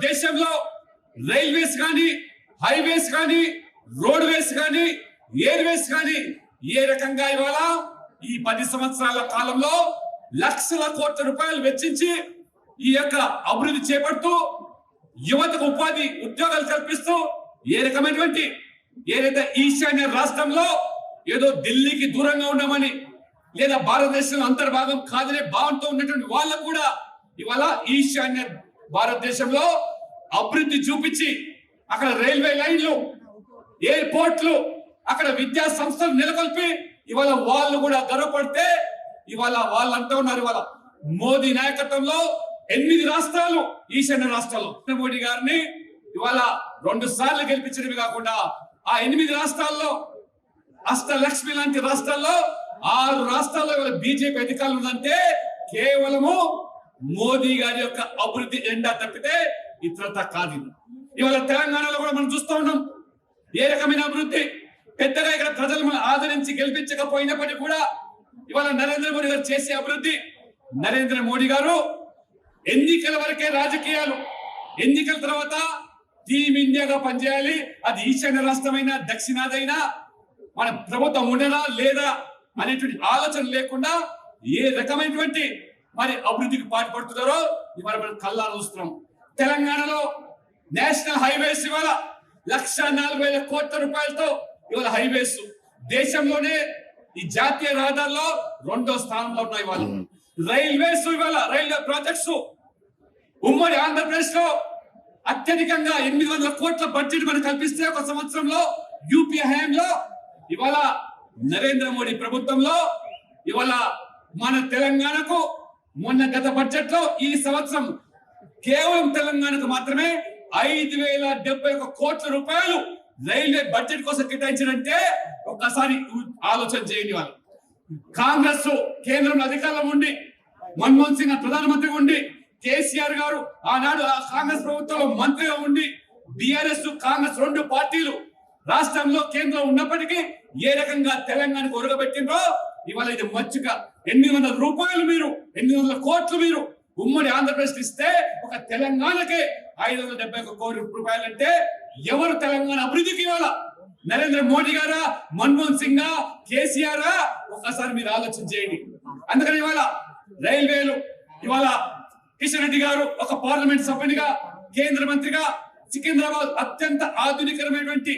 దేశంలో రైల్వేస్ కానీ, హైవేస్ కానీ, రోడ్వేస్ కానీ, ఎయిర్వేస్ కానీ ఏ రకంగా ఇవాళ ఈ 10 సంవత్సరాల కాలంలో లక్షల కోట్ల రూపాయలు వెచ్చించి ఈ యొక్క అభివృద్ధి చేపడుతూ యువతకు ఉపాధి ఉద్యోగాలు కల్పిస్తూ ఏ రకమైనటువంటి ఏదైతే ఈశాన్య రాష్ట్రంలో ఏదో ఢిల్లీకి దూరంగా ఉన్నామని లేదా భారతదేశంలో అంతర్భాగం కాదనే భావంతో ఉన్నటువంటి వాళ్ళకు కూడా ఇవాళ ఈశాన్య భారతదేశంలో అభివృద్ధి చూపించి అక్కడ రైల్వే లైన్లు, ఎయిర్పోర్ట్లు, అక్కడ విద్యా సంస్థలు నెలకొల్పి ఇవాళ వాళ్ళు కూడా గర్వపడితే ఇవాళ వాళ్ళంతా ఉన్నారు. ఇవాళ మోదీ నాయకత్వంలో 8 రాష్ట్రాలు, ఈశాన్య రాష్ట్రాలు మోడీ గారిని ఇవాళ 2 సార్లు గెలిపించడమే కాకుండా ఆ 8 రాష్ట్రాల్లో అష్టలక్ష్మి లాంటి రాష్ట్రాల్లో 6 రాష్ట్రాల్లో ఇవాళ బీజేపీ అధికారులు ఉందంటే కేవలము మోదీ గారి యొక్క అభివృద్ధి ఎజెండా తప్పితే ఇతరత కాదు. ఇవాళ తెలంగాణలో కూడా మనం చూస్తూ ఉన్నాం ఏ రకమైన అభివృద్ధి. పెద్దగా ఇక్కడ ప్రజలు మనం ఆదరించి గెలిపించకపోయినప్పటికీ కూడా ఇవాళ నరేంద్ర మోడీ గారు చేసే అభివృద్ధి. నరేంద్ర మోడీ గారు ఎన్నికల వరకే రాజకీయాలు, ఎన్నికల తర్వాత టీమ్ ఇండియాగా పనిచేయాలి. అది ఈశాన్య రాష్ట్రమైనా దక్షిణాదైనా మన ప్రభుత్వం ఉండదా లేదా అనేటువంటి ఆలోచన లేకుండా ఏ రకమైనటువంటి మరి అభివృద్ధికి పాటుపడుతున్నారో ఇవాళ మనం కళ్ళారా చూస్తున్నాం. తెలంగాణలో నేషనల్ హైవేస్ ఇవాళ 1,40,000 కోట్ల రూపాయలతో ఇవాళ హైవేస్ దేశంలోనే ఈ జాతీయ రహదారుల్లో 2వ స్థానంలో ఉన్నాయి. ఇవాళ రైల్వేస్, ఇవాళ రైల్వే ప్రాజెక్ట్స్ ఉమ్మడి ఆంధ్రప్రదేశ్ లో అత్యధికంగా 800 కోట్ల బడ్జెట్ మనకు కల్పిస్తే ఒక సంవత్సరంలో యూపీఏ హయాంలో ఇవాళ నరేంద్ర మోడీ ప్రభుత్వంలో ఇవాళ మన తెలంగాణకు మొన్న గత బడ్జెట్ లో ఈ సంవత్సరం కేవలం తెలంగాణకు మాత్రమే 5,071 కోట్ల రూపాయలు రైల్వే బడ్జెట్ కోసం కేటాయించారంటే ఒక్కసారి ఆలోచన చేయండి. వాళ్ళు కాంగ్రెస్ కేంద్రంలో అధికారంలో ఉండి మన్మోహన్ సింగ్ ప్రధానమంత్రిగా ఉండి కేసీఆర్ గారు ఆనాడు ఆ కాంగ్రెస్ ప్రభుత్వంలో మంత్రిగా ఉండి బీఆర్ఎస్ కాంగ్రెస్ 2 పార్టీలు రాష్ట్రంలో కేంద్రం ఉన్నప్పటికీ ఏ రకంగా తెలంగాణకు ఒరగబెట్టిందో ఇవాళ ఇది మచ్చుగా 800 రూపాయలు మీరు 800 కోట్లు మీరు ఉమ్మడి ఆంధ్రప్రదేశ్ ఇస్తే ఒక తెలంగాణకే 571 కోట్ల రూపాయలు అంటే ఎవరు తెలంగాణ అభివృద్ధికి ఇవాళ నరేంద్ర మోడీ గారా, మన్మోహన్ సింగ్, కేసీఆర్? ఒకసారి మీరు ఆలోచన చేయండి. అందుకని ఇవాళ రైల్వేలు ఇవాళ కిషన్ రెడ్డి గారు ఒక పార్లమెంట్ సభ్యునిగా, కేంద్ర మంత్రిగా సికింద్రాబాద్ అత్యంత ఆధునికరమైనటువంటి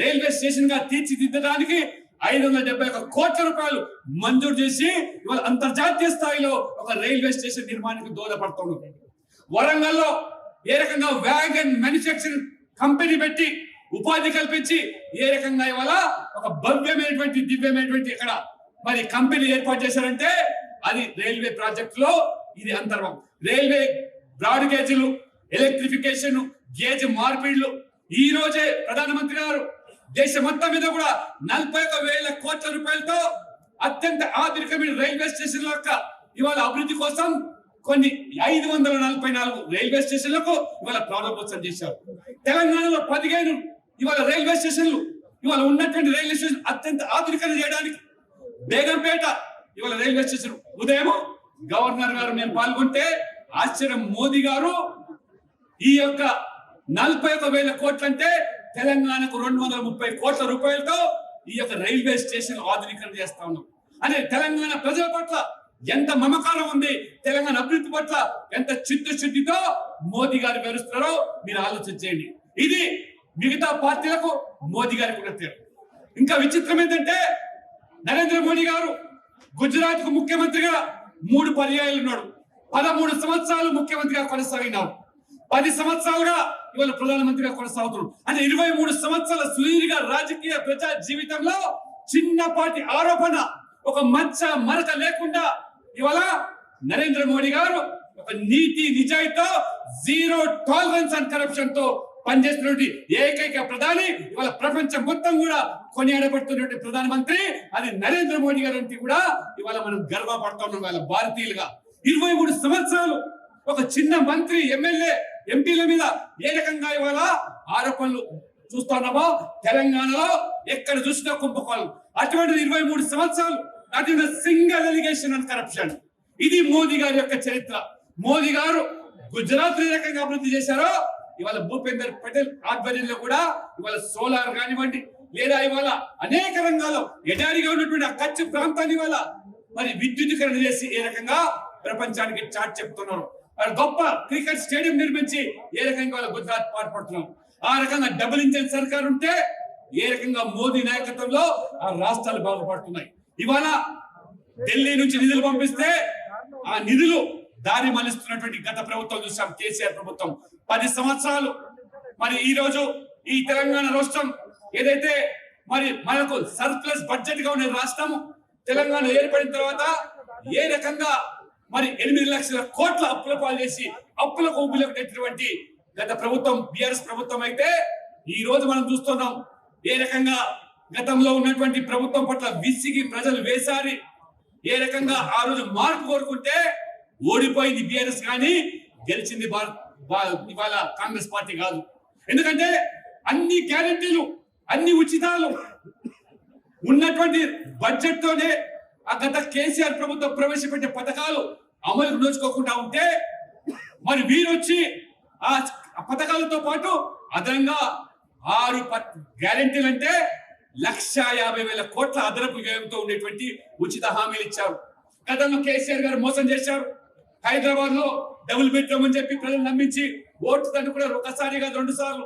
రైల్వే స్టేషన్ గా తీర్చిదిద్దడానికి 571 కోట్ల రూపాయలు మంజూరు చేసి ఇవాళ అంతర్జాతీయ స్థాయిలో ఒక రైల్వే స్టేషన్ నిర్మాణానికి దోహదపడుతుంది. వరంగల్లో ఏ రకంగా వ్యాగన్ మ్యానుఫ్యాక్చరింగ్ కంపెనీ పెట్టి ఉపాధి కల్పించి ఏ రకంగా ఇవాళ ఒక భవ్యమైనటువంటి దివ్యమైనటువంటి ఇక్కడ మరి కంపెనీ ఏర్పాటు చేశారంటే అది రైల్వే ప్రాజెక్ట్ లో ఇది అంతర్భాగం. రైల్వే బ్రాడ్ గేజ్లు, ఎలక్ట్రిఫికేషన్, గేజ్ మార్పిడ్లు. ఈ రోజే ప్రధానమంత్రి గారు దేశం మొత్తం మీద కూడా 41,000 కోట్ల రూపాయలతో అత్యంత ఆధునికమైన రైల్వే స్టేషన్ల యొక్క ఇవాళ అభివృద్ధి కోసం కొన్ని 544 రైల్వే స్టేషన్లకు ఇవాళ ప్రారంభోత్సవం చేశారు. తెలంగాణలో 15 ఇవాళ రైల్వే స్టేషన్లు ఇవాళ ఉన్నటువంటి రైల్వే స్టేషన్ అత్యంత ఆధునికరణ చేయడానికి బేగంపేట ఇవాళ రైల్వే స్టేషన్ ఉదయం గవర్నర్ గారు మేము పాల్గొంటే ఆశ్చర్యం. మోదీ గారు ఈ యొక్క 41,000 కోట్లు అంటే తెలంగాణకు 230 కోట్ల రూపాయలతో ఈ యొక్క రైల్వే స్టేషన్ ఆధునీకరణ చేస్తా ఉన్నాం. అనే తెలంగాణ ప్రజల పట్ల ఎంత మమకారం ఉంది, తెలంగాణ అభివృద్ధి పట్ల ఎంత చిత్తశుద్ధితో మోదీ గారు వివరిస్తున్నారో మీరు ఆలోచన చేయండి. ఇది మిగతా పార్టీలకు మోదీ గారికి ఉన్న తీరు. ఇంకా విచిత్రం ఏంటంటే నరేంద్ర మోడీ గారు గుజరాత్ కు ముఖ్యమంత్రిగా 3 పర్యాయాలు ఉన్నాడు. 13 సంవత్సరాలు ముఖ్యమంత్రిగా కొనసాగినారు. 10 సంవత్సరాలుగా ఇవాళ ప్రధానమంత్రిగా కొనసాగుతున్నారు. అంటే 23 సంవత్సరాల సుదీర్ఘ రాజకీయ ప్రజా జీవితంలో చిన్నపాటి ఆరోపణ, ఒక మచ్చ మరక లేకుండా ఇవాళ నరేంద్ర మోడీ గారు ఒక నీతి నిజాయితీతో 0 టాలరెన్స్ అండ్ కరప్షన్ తో పనిచేస్తున్నటువంటి ఏకైక ప్రధాని ఇవాళ ప్రపంచం మొత్తం కూడా కొనియాడబడుతున్నటువంటి ప్రధానమంత్రి అది నరేంద్ర మోడీ గారు అంటే కూడా ఇవాళ మనం గర్వపడుతున్నాం. వాళ్ళ భారతీయులుగా 23 సంవత్సరాలు ఒక చిన్న మంత్రి, ఎమ్మెల్యే, ఎంపీల మీద ఏ రకంగా ఇవాళ ఆరోపణలు చూస్తున్నామో తెలంగాణలో ఎక్కడ చూసినా కుంభకోణం. అటువంటి 23 సంవత్సరాలు అటువంటి సింగిల్ ఎలిగేషన్ అండ్ కరప్షన్. ఇది మోదీ గారి యొక్క చరిత్ర. మోదీ గారు గుజరాత్ ఏ రకంగా అభివృద్ధి చేశారో ఇవాళ భూపేందర్ పటేల్ ఆధ్వర్యంలో కూడా ఇవాళ సోలార్ కానివ్వండి, లేదా ఇవాళ అనేక రంగాల్లో ఎడారిగా ఉన్నటువంటి ఆ కచ్ ప్రాంతాన్ని ఇవాళ మరి విద్యుదీకరణ చేసి ఏ రకంగా ప్రపంచానికి చాటి చెప్తున్నారు. గొప్ప క్రికెట్ స్టేడియం నిర్మించి ఏ రకంగా వాళ్ళ గుజరాత్ పాటుపడుతున్నాం. ఆ రకంగా డబుల్ ఇంజన్ సర్కార్ ఉంటే ఏ రకంగా మోదీ నాయకత్వంలో ఆ రాష్ట్రాలు బాగుపడుతున్నాయి. ఇవాళ ఢిల్లీ నుంచి నిధులు పంపిస్తే ఆ నిధులు దారి మళ్లిస్తున్నటువంటి గత ప్రభుత్వం చూసాం, కేసీఆర్ ప్రభుత్వం 10 సంవత్సరాలు. మరి ఈ రోజు ఈ తెలంగాణ రాష్ట్రం ఏదైతే మరి మనకు సర్ప్లస్ బడ్జెట్ గా ఉన్న రాష్ట్రం తెలంగాణ ఏర్పడిన తర్వాత ఏ రకంగా మరి 8 లక్షల కోట్ల అప్పుల పాలు చేసి అప్పుల ఊబిలోకి నెట్టినటువంటి గత ప్రభుత్వం బీఆర్ఎస్ ప్రభుత్వం అయితే ఈ రోజు మనం చూస్తున్నాం ఏ రకంగా గతంలో ఉన్నటువంటి ప్రభుత్వం పట్ల విసిగి ప్రజలు వేసారి ఏ రకంగా ఆ రోజు మార్పు కోరుకుంటే ఓడిపోయింది బీఆర్ఎస్ కానీ గెలిచింది ఇవాళ కాంగ్రెస్ పార్టీ కాదు. ఎందుకంటే అన్ని గ్యారెంటీలు, అన్ని ఉచితాలు ఉన్నటువంటి బడ్జెట్ తోనే ఆ గత కేసీఆర్ ప్రభుత్వం ప్రవేశపెట్టే పథకాలు అమలు నోచుకోకుండా ఉంటే మరి వీరు వచ్చి ఆ పథకాలతో పాటు అదనంగా 6 గ్యారెంటీలు అంటే 1,50,000 కోట్ల అదనపు వ్యయంతో ఉండేటువంటి ఉచిత హామీలు ఇచ్చారు. గతంలో కేసీఆర్ గారు మోసం చేశారు. హైదరాబాద్ లో డబుల్ బెడ్రూమ్ అని చెప్పి ప్రజలు నమ్మించి ఓటు తండ్రి కూడా ఒకసారిగా 2 సార్లు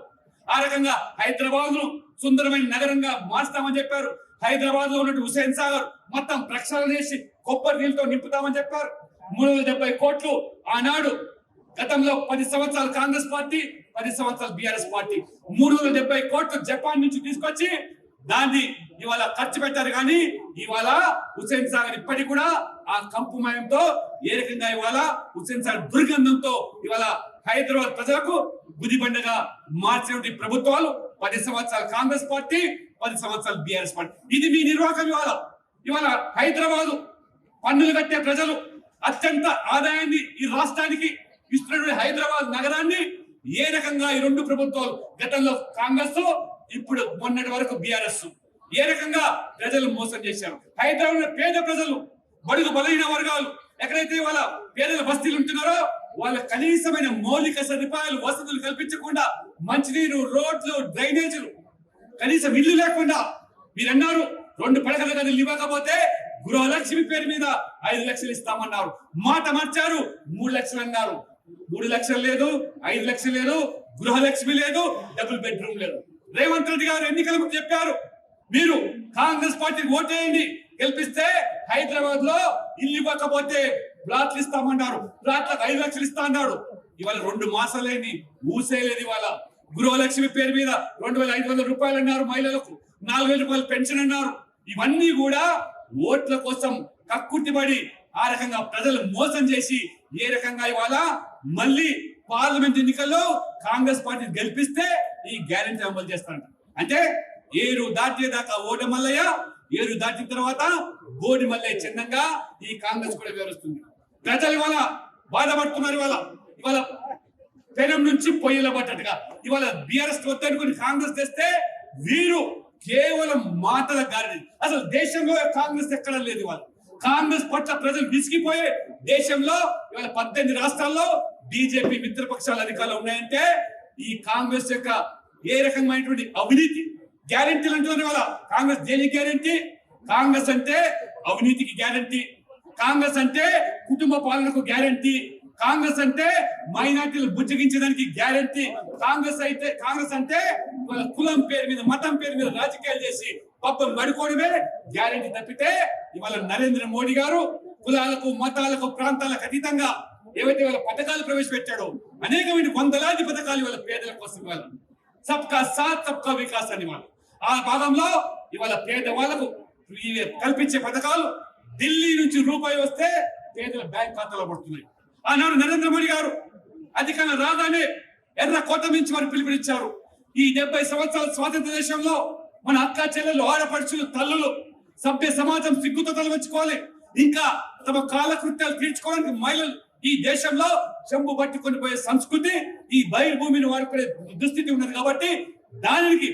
ఆ రకంగా హైదరాబాద్ ను సుందరమైన నగరంగా మార్చుతామని చెప్పారు. హైదరాబాద్ లో ఉన్నట్టు హుసేన్ సాగర్ మొత్తం ప్రక్షాళన చేసి కొబ్బరి నీళ్ళతో నింపుతామని చెప్పారు. 370 కోట్లు ఆనాడు గతంలో 10 సంవత్సరాలు కాంగ్రెస్ పార్టీ, 10 సంవత్సరాలు బీఆర్ఎస్ పార్టీ 370 కోట్లు జపాన్ నుంచి తీసుకొచ్చి దాన్ని ఇవాళ ఖర్చు పెట్టారు. కానీ ఇవాళ హుసేన్ సాగర్ ఇప్పటికి కూడా ఆ కంపుమయంతో ఏ రకంగా ఇవాళ హుసేన్ సాగర్ దుర్గంధంతో ఇవాళ హైదరాబాద్ ప్రజలకు గుదిబండగా మార్చినటువంటి ప్రభుత్వాలు 10 సంవత్సరాలు కాంగ్రెస్ పార్టీ, 10 సంవత్సరాలు బీఆర్ఎస్ పార్టీ. ఇది మీ నిర్వాహకం. ఇవాళ హైదరాబాద్ పన్నులు కట్టే ప్రజలు అత్యంత ఆదాయాన్ని ఈ రాష్ట్రానికి ఇస్తున్నటువంటి హైదరాబాద్ నగరాన్ని ఏ రకంగా ఈ 2 ప్రభుత్వాలు గతంలో కాంగ్రెస్, ఇప్పుడు మొన్నటి వరకు బీఆర్ఎస్ ఏ రకంగా ప్రజలు మోసం చేశారు. హైదరాబాద్ పేద ప్రజలు, బడుగు బలహీన వర్గాలు ఎక్కడైతే వాళ్ళ పేదల బస్తీలు ఉంటున్నారో వాళ్ళ కనీసమైన మౌలిక సదుపాయాలు, వసతులు కల్పించకుండా మంచినీరు, రోడ్లు, డ్రైనేజీలు, కనీసం ఇల్లు లేకుండా మీరన్నారు 2 పడకల గదులు ఇవ్వకపోతే గృహలక్ష్మి పేరు మీద 5 లక్షలు ఇస్తామన్నారు. మాట మార్చారు, 3 లక్షలు అన్నారు. 3 లక్షలు లేదు, 5 లక్షలు లేదు, గృహలక్ష్మి లేదు, డబుల్ బెడ్రూమ్ లేదు. రేవంత్ రెడ్డి గారు ఎన్నికల ముందు చెప్పారు మీరు కాంగ్రెస్ పార్టీకి ఓటేయండి, గెలిపిస్తే హైదరాబాద్ లో ఇల్లు ఇవ్వకపోతే ప్లాట్లు ఇస్తామన్నారు. ప్లాట్లకు 5 లక్షలు ఇస్తా అన్నాడు. ఇవాళ 2 మాసాలైంది, ఊసేలేదు. ఇవాళ గృహలక్ష్మి పేరు మీద 2,500 రూపాయలు అన్నారు మహిళలకు, 4,000 రూపాయలు పెన్షన్ అన్నారు. ఇవన్నీ కూడా ఓట్ల కోసం కక్కుర్తిపడి ఆ రకంగా ప్రజలు మోసం చేసి ఏ రకంగా ఇవాళ మళ్ళీ పార్లమెంట్ ఎన్నికల్లో కాంగ్రెస్ పార్టీ గెలిపిస్తే ఈ గ్యారెంటీ అమలు చేస్తారంట. అంటే ఏరు దాటేదాకా ఓటు మల్లయ్య, ఏరు దాటిన తర్వాత బోడి మల్లయ్య చిన్నంగా ఈ కాంగ్రెస్ కూడా వివరిస్తుంది. ప్రజలు ఇవాళ బాధపడుతున్నారు. ఇవాళ పెనం నుంచి పొయ్యిల పట్టట్టుగా ఇవాళ బీఆర్ఎస్ వద్దనుకుని కాంగ్రెస్ తెస్తే వీరు కేవలం మాటల గారి. అసలు దేశంలో కాంగ్రెస్ ఎక్కడ లేదు. ఇవాళ కాంగ్రెస్ పట్ల ప్రజలు విసిగిపోయే దేశంలో ఇవాళ 18 రాష్ట్రాల్లో బీజేపీ మిత్రపక్షాల అధికారులు ఉన్నాయంటే ఈ కాంగ్రెస్ యొక్క ఏ రకమైనటువంటి అవినీతి గ్యారెంటీలు అంటున్నారు. ఇవాళ కాంగ్రెస్ దేనికి గ్యారెంటీ? కాంగ్రెస్ అంటే అవినీతికి గ్యారెంటీ, కాంగ్రెస్ అంటే కుటుంబ పాలనకు గ్యారెంటీ, కాంగ్రెస్ అంటే మైనార్టీలు బుజ్జగించడానికి గ్యారెంటీ, కాంగ్రెస్ అంటే కులం పేరు మీద, మతం పేరు మీద రాజకీయాలు చేసి పబ్బం గడుకోవడమే గ్యారెంటీ తప్పితే ఇవాళ నరేంద్ర మోడీ గారు కులాలకు, మతాలకు, ప్రాంతాలకు అతీతంగా ఏవైతే వాళ్ళ పథకాలు ప్రవేశపెట్టాడో అనేకమైన వందలాది పథకాలు ఇవాళ పేదల కోసం ఇవాళ సబ్కా సాత్ సబ్కా వికాస్ అని వాళ్ళు ఆ భాగంలో ఇవాళ పేదవాళ్లకు కల్పించే పథకాలు ఢిల్లీ నుంచి రూపాయి వస్తే పేదల బ్యాంక్ ఖాతాలో పడుతున్నాయి. ఆనాడు నరేంద్ర మోడీ గారు అధికారం రాగానే ఎర్ర కోట నుంచి వారు పిలుపునిచ్చారు. ఈ 70 సంవత్సరాల స్వాతంత్ర దేశంలో మన అక్క చెల్లెలు, ఆడపడుచులు, తల్లులు సభ్య సమాజం సిగ్గుతో తలవంచుకోవాలి. ఇంకా తమ కాలకృత్యాలు తీర్చుకోవడానికి మహిళలు ఈ దేశంలో చెంబు పట్టుకొని పోయే సంస్కృతి, ఈ బహిర్భూమిని వాడుకునే దుస్థితి ఉన్నది. కాబట్టి దానికి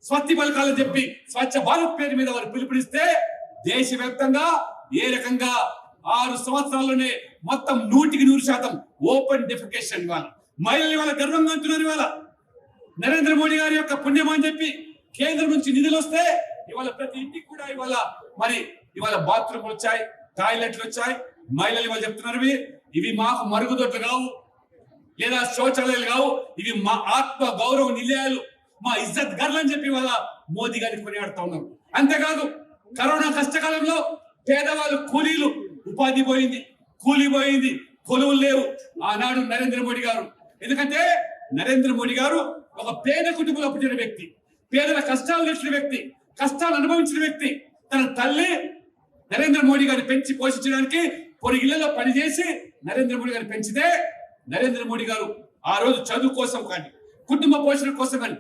స్వస్తి పలకాలని చెప్పి స్వచ్ఛ భారత్ పేరు మీద వారు పిలుపునిస్తే దేశవ్యాప్తంగా ఏ రకంగా 6 సంవత్సరాల్లోనే మొత్తం 100% ఓపెన్ డెఫికేషన్ మహిళలు ఇవాళ గర్వంగా అంటున్నారు. ఇవాళ నరేంద్ర మోడీ గారి యొక్క పుణ్యం అని చెప్పి కేంద్రం నుంచి నిధులు వస్తే ఇవాళ ప్రతి ఇంటికి కూడా ఇవాళ బాత్రూమ్లు వచ్చాయి, టాయిలెట్లు వచ్చాయి. మహిళలు ఇవాళ చెప్తున్నారు ఇవి మాకు మరుగుదొడ్లు కావు, లేదా శౌచాలయాలు కావు, ఇవి మా ఆత్మ గౌరవ నిలయాలు, మా ఇజ్జత్ గర్లు అని చెప్పి ఇవాళ మోదీ గారిని కొనియాడుతా ఉన్నారు. అంతేకాదు కరోనా కష్టకాలంలో పేదవాళ్ళు కూలీలు ఉపాధి పోయింది, కూలీ పోయింది, కొలువులు లేవు. ఆనాడు నరేంద్ర మోడీ గారు, ఎందుకంటే నరేంద్ర మోడీ గారు ఒక పేద కుటుంబంలో పుట్టిన వ్యక్తి, పేదల కష్టాలు తెచ్చిన వ్యక్తి, కష్టాలు అనుభవించిన వ్యక్తి. తన తల్లి నరేంద్ర మోడీ గారిని పెంచి పోషించడానికి పొరిగిళ్లలో పనిచేసి నరేంద్ర మోడీ గారిని పెంచితే నరేంద్ర మోడీ గారు ఆ రోజు చదువు కోసం కానీ కుటుంబ పోషణ కోసం కానీ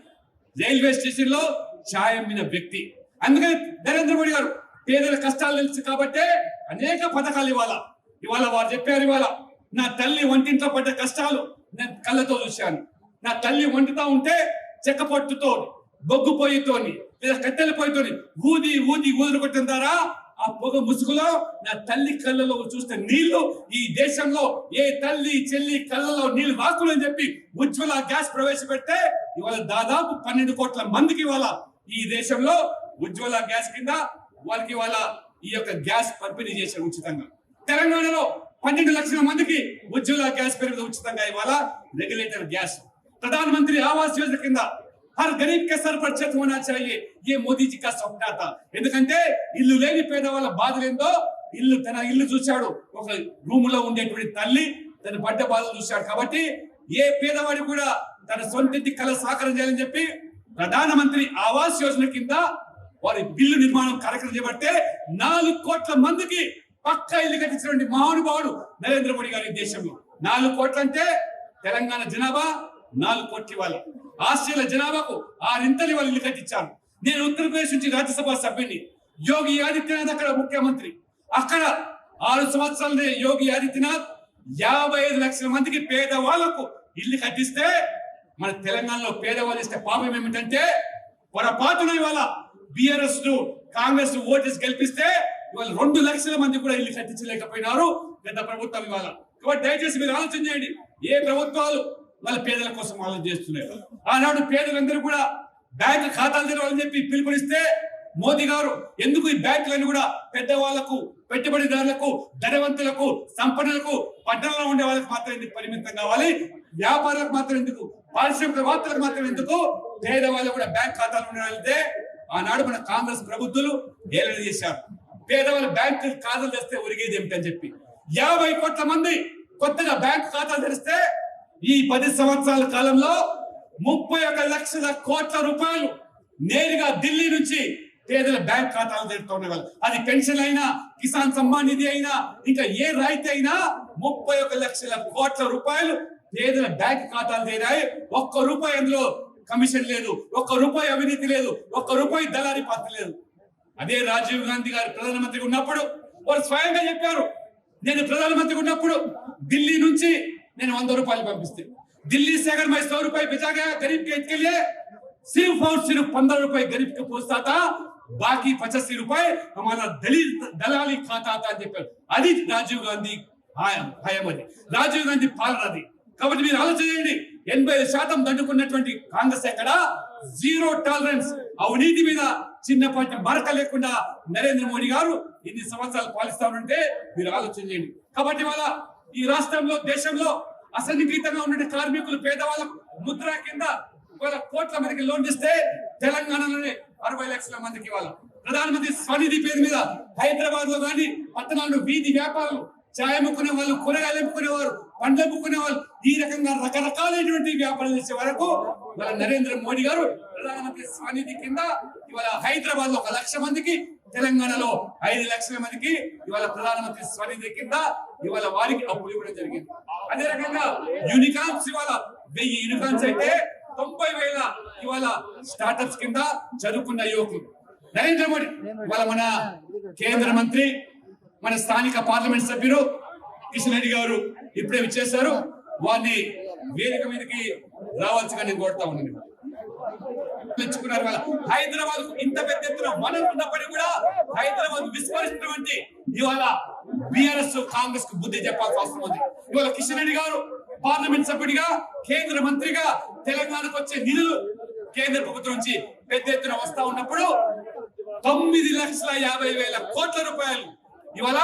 రైల్వే స్టేషన్ లో ఛాయ్ అమ్మిన వ్యక్తి. అందుకని నరేంద్ర మోడీ గారు పేదల కష్టాలు తెలుసు కాబట్టే అనేక పథకాలు ఇవాళ వారు చెప్పారు. ఇవాళ నా తల్లి వంటింట్లో పడ్డ కష్టాలు నేను కళ్ళతో చూశాను. నా తల్లి వండుతా ఉంటే చెక్క పొట్టుతో, బొగ్గు పొయ్యితోని, లేదా కట్టెల పొయ్యితోని ఊదులు కొట్టిన ద్వారా ఆ పొగ ముసుగులో నా తల్లి కళ్ళలో చూస్తే నీళ్లు ఈ దేశంలో ఏ తల్లి చెల్లి కళ్ళలో నీళ్లు రాకులు అని చెప్పి ఉజ్వల గ్యాస్ ప్రవేశపెడితే ఇవాళ దాదాపు 12 కోట్ల మందికి ఇవాళ ఈ దేశంలో ఉజ్వల గ్యాస్ కింద వాళ్ళకి ఇవాళ ఈ యొక్క గ్యాస్ పంపిణీ చేశారు ఉచితంగా. తెలంగాణలో 12 లక్షల మందికి ఉజ్వల గ్యాస్ పేరు మీద ఉచితంగా ఇవాళ రెగ్యులేటర్ గ్యాస్. प्रधानमंत्री आवास योजना किंद हर गरीब के सर पर छत होना चाहिए, ये मोदी जी का सपना था. ఎందుకంటే ఇల్లు లేని పేదవాళ్ళ బాధలేందో తన ఇల్లు చూశాడు, ఒక రూమ్ లో ఉండేటువంటి తల్లి తన పడ్డ బాధలు చూశాడు. కాబట్టి ఏ పేదవాడి కూడా తన సొంత కళ సాకారం చేయాలని చెప్పి ప్రధానమంత్రి ఆవాస్ యోజన కింద వారి బిల్లు నిర్మాణం కార్యక్రమం చేపడితే 4 కోట్ల మందికి పక్కా ఇల్లు కట్టించినటువంటి మహానుభావుడు నరేంద్ర మోడీ గారి దేశంలో. 4 కోట్లు అంటే తెలంగాణ జనాభా 4 కోట్ల వాళ్ళ, ఆస్ట్రేలియా జనాభాకు 6 వాళ్ళు ఇల్లు కట్టించారు. నేను ఉత్తరప్రదేశ్ నుంచి రాజ్యసభ సభ్యుని, యోగి ఆదిత్యనాథ్ అక్కడ ముఖ్యమంత్రి. అక్కడ 6 సంవత్సరాలనే యోగి ఆదిత్యనాథ్ 55 లక్షల మందికి పేదవాళ్లకు ఇల్లు కట్టిస్తే మన తెలంగాణలో పేదవాళ్ళు ఇస్తే పాపం ఏమిటంటే పొరపాటున ఇవాళ బిఆర్ఎస్ కాంగ్రెస్ ఓటేసి గెలిపిస్తే ఇవాళ 2 లక్షల మంది కూడా ఇల్లు కట్టించలేకపోయినారు గత ప్రభుత్వం ఇవాళ. కాబట్టి దయచేసి మీరు ఆలోచన చేయండి, ఏ ప్రభుత్వాలు వాళ్ళ పేదల కోసం ఆలోచన చేస్తున్నారు. ఆనాడు పేదలందరూ కూడా బ్యాంకు ఖాతాలు తెరవాలని చెప్పి పిలుపునిస్తే మోదీ గారు ఎందుకు ఈ బ్యాంకులను కూడా పెద్దవాళ్లకు, పెట్టుబడిదారులకు, ధనవంతులకు, సంపన్నులకు, పట్టణంలో ఉండే వాళ్ళకి మాత్రం ఎందుకు పరిమితం కావాలి, వ్యాపారులకు మాత్రం ఎందుకు, పారిశ్రామికవేత్తలకు మాత్రం ఎందుకు, పేదవాళ్ళు కూడా బ్యాంక్ ఖాతాలు ఉండాలంటే ఆనాడు మన కాంగ్రెస్ ప్రభుత్వాలు ఏలన చేశారు. పేదవాళ్ళ బ్యాంకు ఖాతాలు తెస్తే ఒరిగేది ఏమిటని చెప్పి 50 కోట్ల మంది కొత్తగా బ్యాంకు ఖాతాలు తెరిస్తే ఈ 10 సంవత్సరాల కాలంలో 31 లక్షల కోట్ల రూపాయలు నేరుగా ఢిల్లీ నుంచి పేదల బ్యాంక్ ఖాతాలు తెరుతున్న వాళ్ళు. అది పెన్షన్ అయినా, కిసాన్ సమ్మాన్ నిధి అయినా, ఇంకా ఏ రాయితీ అయినా 31 లక్షల కోట్ల రూపాయలు పేదల బ్యాంక్ ఖాతాలు చేరాయి. 1 రూపాయి అందులో కమిషన్ లేదు, 1 రూపాయి అవినీతి లేదు, 1 రూపాయి దళారీ పాత్ర లేదు. అదే రాజీవ్ గాంధీ గారు ప్రధానమంత్రి ఉన్నప్పుడు వారు స్వయంగా చెప్పారు, నేను ప్రధానమంత్రి ఉన్నప్పుడు ఢిల్లీ నుంచి నేను 100 రూపాయలు పంపిస్తే दिल्ली से अगर मैं 100 रुपए बचा गया गरीब के हित के लिए सिर्फ और सिर्फ 15 रुपए गरीब को पहुंचता था, बाकी 85 रुपए हमारा दलाली खाता था. అది రాజీవ్ గాంధీ హయామది, రాజీవ్ గాంధీ పాలనది. కాబట్టి మీరు ఆలోచన చేయండి, 80% దండుకున్నటువంటి కాంగ్రెస్ ఎక్కడ జీరో టాలరెన్స్, అవినీతి మీద చిన్నపాటి మరక లేకుండా నరేంద్ర మోడీ గారు ఇన్ని సంవత్సరాలు పాలిస్తామంటే మీరు ఆలోచన చేయండి. కాబట్టి వాళ్ళ ఈ రాష్ట్రంలో, దేశంలో అసంఘటితంగా ఉన్న కార్మికులు, పేదవాళ్ళకు ముద్ర కింద కోట్ల మందికి లోన్ ఇస్తే తెలంగాణలోనే 60 లక్షల మందికి ఇవ్వాలి. ప్రధానమంత్రి స్వనిధి పేరు మీద హైదరాబాద్ లో కానీ పట్టణాల్లో వీధి వ్యాపారులు, ఛాయ్ అమ్ముకునే వాళ్ళు, కూరగాయలు అమ్ముకునేవారు, పండ్లు అమ్ముకునే వాళ్ళు, ఈ రకంగా రకరకాలైనటువంటి వ్యాపారాలు చేసే వరకు ఇవాళ నరేంద్ర మోడీ గారు ప్రధానమంత్రి స్వనిధి కింద ఇవాళ హైదరాబాద్ లో 1 లక్ష మందికి, తెలంగాణలో 5 లక్షల మందికి ఇవాళ ప్రధానమంత్రి స్వనిధి కింద ఇవాళ వారికి అప్పులు ఇవ్వడం జరిగింది. అదే రకంగా యూనికార్న్స్ ఇవాళ 1000 యూనికార్న్స్ అయితే 90,000 ఇవాళ స్టార్టప్స్ కింద చదువుకున్న యువకులు. నరేంద్ర మోడీ ఇవాళ మన కేంద్ర మంత్రి, మన స్థానిక పార్లమెంట్ సభ్యులు కిషన్ రెడ్డి గారు ఇప్పుడే విచ్చేశారు. వారిని వేదిక మీదకి రావాల్సిగా నేను కోరుతా ఉన్నాను. హైదరాబాద్ ఇంత పెద్ద ఎత్తున వనరులు ఉన్నప్పటికీ కూడా హైదరాబాద్ విస్మరిస్తున్నటువంటి ఇవాళ బిఆర్ఎస్ కాంగ్రెస్ కు బుద్ధి చెప్పాల్సిన అవసరం ఉంది. ఇవాళ కిషన్ రెడ్డి గారు పార్లమెంట్ సభ్యుడిగా కేంద్ర మంత్రిగా తెలంగాణకు వచ్చే నిధులు కేంద్ర ప్రభుత్వం నుంచి పెద్ద ఎత్తున వస్తా ఉన్నప్పుడు 9,50,000 కోట్ల రూపాయలు ఇవాళ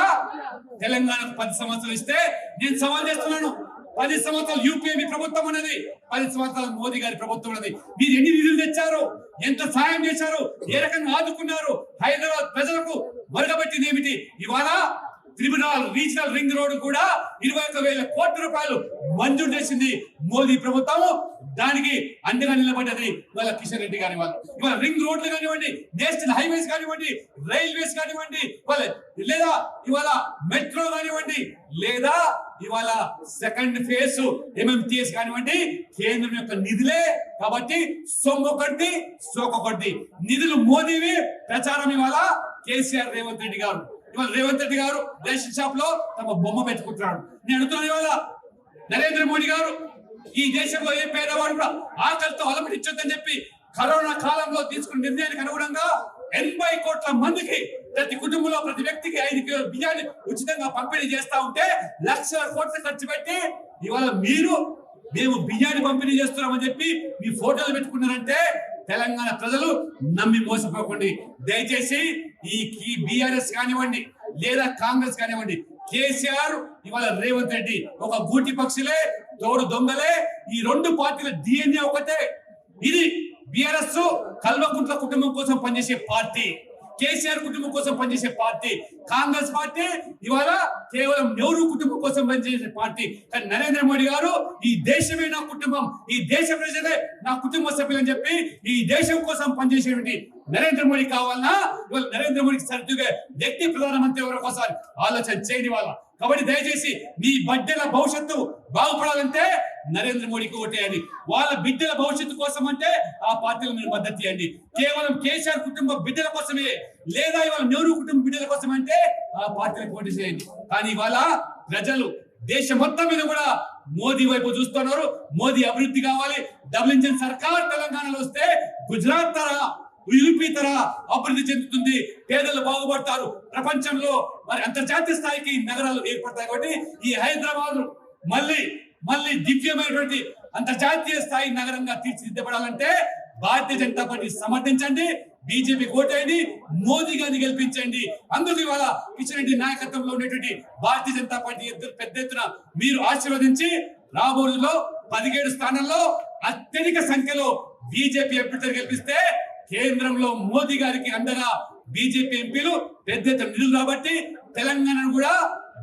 తెలంగాణకు 10 సంవత్సరాలు ఇస్తే నేను సవాల్ చేస్తున్నాను. 10 సంవత్సరాలు యూపీఏ మీ ప్రభుత్వం ఉన్నది, 10 సంవత్సరాలు మోదీ గారి ప్రభుత్వం ఉన్నది. మీరు ఎన్ని నిధులు తెచ్చారు, ఎంత సాయం చేశారు, ఏ రకంగా ఆదుకున్నారు, హైదరాబాద్ ప్రజలకు మరగబెట్టింది ఏమిటి? ఇవాళ ట్రిబ్యునల్ రీజనల్ రింగ్ రోడ్ కూడా 21,000 కోట్ల రూపాయలు మంజూరు చేసింది మోదీ ప్రభుత్వం. దానికి అండగా నిలబడ్డది ఇవాళ కిషన్ రెడ్డి కానివ్వండి, ఇవాళ రింగ్ రోడ్లు కానివ్వండి, నేషనల్ హైవేస్ కానివ్వండి, రైల్వేస్ కానివ్వండి, లేదా ఇవాళ మెట్రో కానివ్వండి, లేదా ఇవాళ సెకండ్ ఫేజ్ ఎంఎంటీఎస్ కానివ్వండి, కేంద్రం యొక్క నిధులే. కాబట్టి సొమ్మొకటి సోకొకటి నిధులు మోదీవి. ప్రచారం ఇవాళ కేసీఆర్ రేవంత్ రెడ్డి గారు. ఇవాళ రేవంత్ రెడ్డి గారు రేషన్ షాప్ లో తమ బొమ్మ పెట్టుకుంటున్నాడు. నేను అడుగుతున్నాను, ఇవాళ నరేంద్ర మోడీ గారు ఈ దేశంలో ఏ పేదవాడు కూడా ఆకలితో అలమటించొద్దని చెప్పి కరోనా కాలంలో తీసుకున్న నిర్ణయానికి అనుగుణంగా 80 కోట్ల మందికి ప్రతి కుటుంబంలో ప్రతి వ్యక్తికి 5 కిలోల బియ్యాన్ని ఉచితంగా పంపిణీ చేస్తా ఉంటే లక్షల కోట్లు ఖర్చు పెట్టి ఇవాళ మేము బియ్యాన్ని పంపిణీ చేస్తున్నామని చెప్పి మీ ఫోటోలు పెట్టుకున్నారంటే తెలంగాణ ప్రజలు నమ్మి మోసపోకండి. దయచేసి ఈ బీఆర్ఎస్ కానివ్వండి లేదా కాంగ్రెస్ కానివ్వండి, కేసీఆర్ ఇవాళ రేవంత్ రెడ్డి ఒక గూటి పక్షులే, తోడు దొంగలే. ఈ 2 పార్టీల DNA ఒకటే. ఇది బీఆర్ఎస్ కల్వకుంట్ల కుటుంబం కోసం పనిచేసే పార్టీ, కేసీఆర్ కుటుంబం కోసం పనిచేసే పార్టీ. కాంగ్రెస్ పార్టీ ఇవాళ కేవలం నెహ్రూ కుటుంబం కోసం పనిచేసే పార్టీ. కానీ నరేంద్ర మోడీ గారు ఈ దేశమే నా కుటుంబం, ఈ దేశ ప్రజలే నా కుటుంబ సభ్యులని చెప్పి ఈ దేశం కోసం పనిచేసేటువంటి నరేంద్ర మోడీ కావాలన్నా ఇవాళ నరేంద్ర మోడీకి సరిగ్గా వ్యక్తి ప్రధానమంత్రి ఎవరి కోసం ఆలోచన చేయని వాళ్ళ. కాబట్టి దయచేసి మీ బిడ్డల భవిష్యత్తు బాగుపడాలంటే నరేంద్ర మోడీకి ఓటేయండి. వాళ్ళ బిడ్డల భవిష్యత్తు కోసం అంటే ఆ పార్టీలో మీరు మద్దతు ఇవ్వండి. కేవలం కేసీఆర్ కుటుంబ బిడ్డల కోసమే లేదా ఇవాళ నెహ్రూ కుటుంబ బిడ్డల కోసం అంటే ఆ పార్టీలకు ఓటు చేయండి. కానీ ఇవాళ ప్రజలు దేశం మొత్తం మీద కూడా మోదీ వైపు చూస్తున్నారు. మోదీ అభివృద్ధి కావాలి. డబుల్ ఇంజిన్ సర్కార్ తెలంగాణలో వస్తే గుజరాత్ తరహా యూపీ తరహా అభివృద్ధి చెందుతుంది, పేదలు బాగుపడతారు, ప్రపంచంలో మరి అంతర్జాతీయ స్థాయికి నగరాలు ఏర్పడతాయి. కాబట్టి ఈ హైదరాబాద్ మళ్ళీ దివ్యమైనటువంటి అంతర్జాతీయ స్థాయి నగరంగా తీర్చిదిద్దబడాలంటే భారతీయ జనతా పార్టీ సమర్థించండి, బీజేపీ ఓటేయండి, మోదీ గారిని గెలిపించండి. అందుకు ఇవాళ కిషన్ రెడ్డి నాయకత్వంలో ఉన్నటువంటి భారతీయ జనతా పార్టీ పెద్ద ఎత్తున మీరు ఆశీర్వదించి రాబోయేలో 17 స్థానాల్లో అత్యధిక సంఖ్యలో బీజేపీ అభ్యర్థులు గెలిపిస్తే కేంద్రంలో మోదీ గారికి అండగా బీజేపీ ఎంపీలు పెద్ద ఎత్తున నిధులు కాబట్టి తెలంగాణను కూడా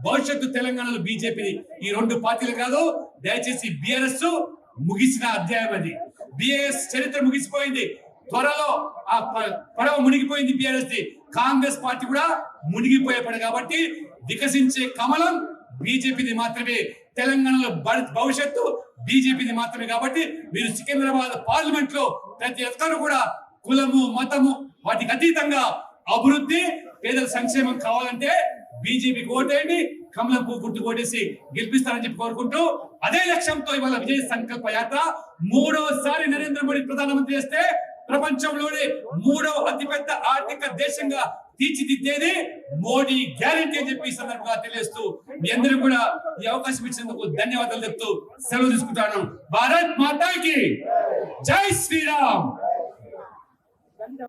భవిష్యత్తు తెలంగాణలో బీజేపీ ఈ 2 పార్టీలు కాదు. దయచేసి బీఆర్ఎస్ ముగిసిన అధ్యాయం అది. బీఆర్ఎస్ చరిత్ర ముగిసిపోయింది. త్వరలో ఆ పడవ మునిగిపోయింది బీఆర్ఎస్ ది. కాంగ్రెస్ పార్టీ కూడా మునిగిపోయే పడ కాబట్టి వికసించే కమలం బీజేపీది మాత్రమే. తెలంగాణలో భవిష్యత్తు బీజేపీది మాత్రమే. కాబట్టి మీరు సికింద్రాబాద్ పార్లమెంట్ లో ప్రతి ఒక్కరు కూడా కులము మతము వాటికి అతీతంగా అభివృద్ధి పేదల సంక్షేమం కావాలంటే బీజేపీకి ఓటేయండి, కమలం పువ్వు గుర్తు ఓటేసి గెలిపిస్తారని చెప్పి కోరుకుంటూ అదే లక్ష్యంతో ఇవాళ విజయ సంకల్ప యాత్ర 3వసారి నరేంద్ర మోడీ ప్రధానమంత్రి చేస్తే ప్రపంచంలోనే 3వ అతిపెద్ద ఆర్థిక దేశంగా తీర్చిదిద్దేది మోడీ గ్యారెంటీ అని చెప్పి ఈ సందర్భంగా తెలియజేస్తూ మీ అందరూ కూడా ఈ అవకాశం ఇచ్చినందుకు ధన్యవాదాలు చెప్తూ సెలవు తీసుకుంటాను. భారత్ మాతాకి జై శ్రీరామ్.